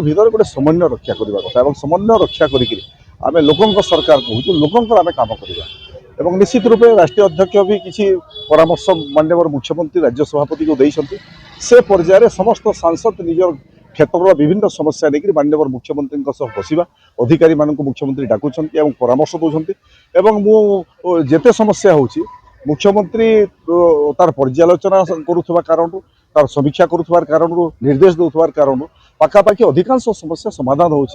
भितर गोटे समन्वय रक्षा करने कथा और समन्वय रक्षा करें लोकों सरकार कहूँ लोकों आम कम करवा निश्चित रूपे राष्ट्रीय अध्यक्ष भी किसी परामर्श माननीय मुख्यमंत्री राज्य सभापति को देते से पर्यायर समस्त सांसद निज क्षेत्र विभिन्न समस्या लेकिन माननीय मुख्यमंत्री बसवा अधिकारी मान मुख्यमंत्री डाकुंट परामर्श दौरान मुझे समस्या हो मुख्यमंत्री तार पर्यालोचना करुवा कारण तार समीक्षा करुवार कारण निर्देश दौर कारण पाखापाखि अधिकांश समस्या समाधान हो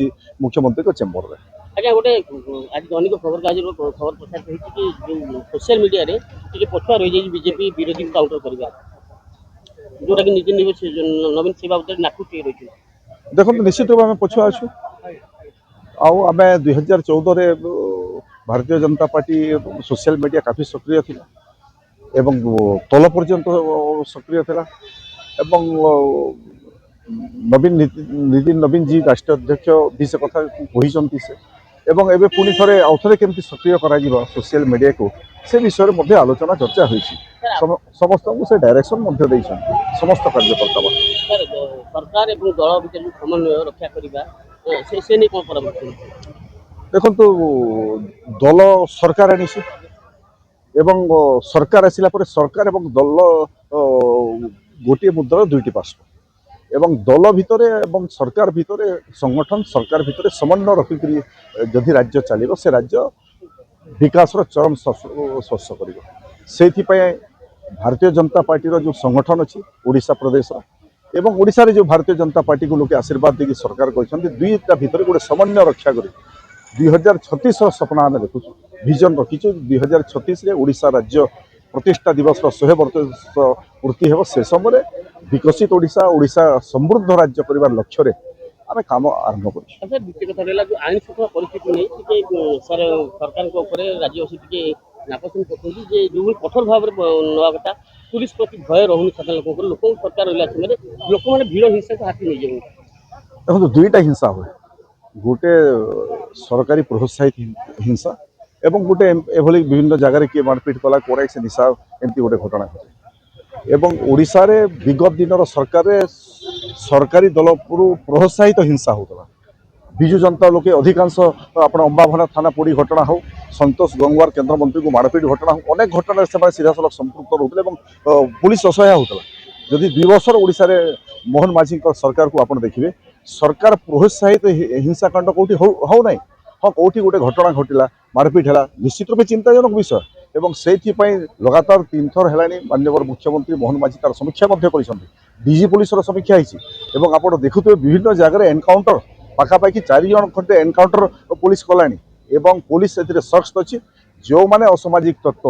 मुख्यमंत्री चेम्बर में। आज्ञा गोटे आज दैनिक खबर कागज खबर प्रसारित होती कि जो सोशल मीडिया रे पछुआ रही जाए बीजेपी विरोधी काउंटर करवा जोटा कि निजे नवीन से बाबद नाकुच रही देखो निश्चित रूप में पछुआ अच्छु आम 2014 Bharatiya Janata party social media काफी सक्रिय थी एवं तल पर्यंत सक्रिय था एवं नितिन नवीन जी राष्ट्रीय अध्यक्ष भी से कथा कहते से एवं एबे पुणी थे आउ थे केमती सक्रिय करा सोशल मीडिया को से विषय में आलोचना चर्चा हुई समस्त को से डायरेक्शन समस्त कार्यकर्ता सरकार और दल भर समन्वय रक्षा करने से नहीं कौन परामर्श देखो दल सरकार आनी एवं सरकार आसला सरकार एवं दल गोटे मुद्रार दुईटी पार्श्व एवं दल भितर एवं सरकार भितर संगठन सरकार भितर समन्वय रखिक जदि राज्य चलो से राज्य विकास चरम स्पर्श कर भारतीय जनता पार्टी जो संगठन अच्छी ओडिशा प्रदेश एवं ओडिशा रे जो भारतीय जनता पार्टी को लोग आशीर्वाद देकी सरकार कहते दुईटा भितर गोटे समन्वय रक्षा कर 2036 सपना आम देखु विजन रखीचु 2036 ओडिशा राज्य प्रतिष्ठा दिवस 100 वर्ष पूर्ति हो से समय विकसित ओडिशा ओडिशा समृद्ध राज्य कर लक्ष्य आम कम आरंभ कर द्वितीय कथा रहा जो आईन श्रृंखला परिस्थिति नहीं सरकार राज्यवासी नापसंद करते जो कठोर भाव में नवा कथा पुलिस प्रति भय रोनी साधारण लोक सरकार रहा समय लोक मैंने भिड़ हिंसा को हाथी नहीं जाए देखो दुईटा हिंसा हुए गोटे सरकारी प्रोत्साहित हिंसा एवं गोटे एभली विभिन्न जगह किए मारपिट कला कोराई से निशा एमती गोटे घटना घटे एवं ओडिशा रे विगत दिन सरकार सरकारी दल प्रोत्साहित हिंसा होता विजु जनता लोके अधिकांश आप अंबाभना थाना पोड़ी घटना हो संतोष गंगवार केन्द्र मंत्री को मारपिट घटना हो अनेक घटना से सीधा सलख संपृक्त रोते पुलिस असहाय होता जदि 2 वर्ष ओडिशा रे मोहन माझी सरकार को आप देखिए सरकार प्रोत्साहित हिंसा कांड कौटी हो ना हाँ कौटी गोटे घटना घटला मारपिट है निश्चित रूप चिंताजनक विषय एवं से लगातार 3 थर है माननीय मुख्यमंत्री मोहन माझी तार समीक्षा डीजी पुलिस समीक्षा होती आप देखुए विभिन्न जगह एनकाउंटर पाखापाखि 4 जन खंडे एनकाउंटर पुलिस कलानी एवं पुलिस से सख्त अच्छी जो मैंने असामाजिक तत्व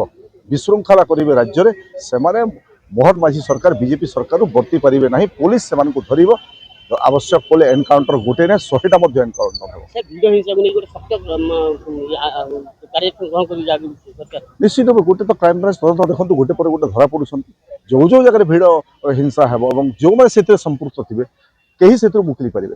विशृंखला करेंगे राज्य में से मोहन माझी सरकार बीजेपी सरकार बर्ती पारे ना पुलिस से धर आवश्यक पड़े एनकाउंटर गोटे ना 100टा एनकाउंटर निश्चित भाव गोटे तो क्राइम ब्रांच तदंत देखो गोटे पर गोटे धरा पड़ुं जो जगह भिड़ हिंसा है जो मैंने संपृक्त थे कहीं से मुक्ति पारे।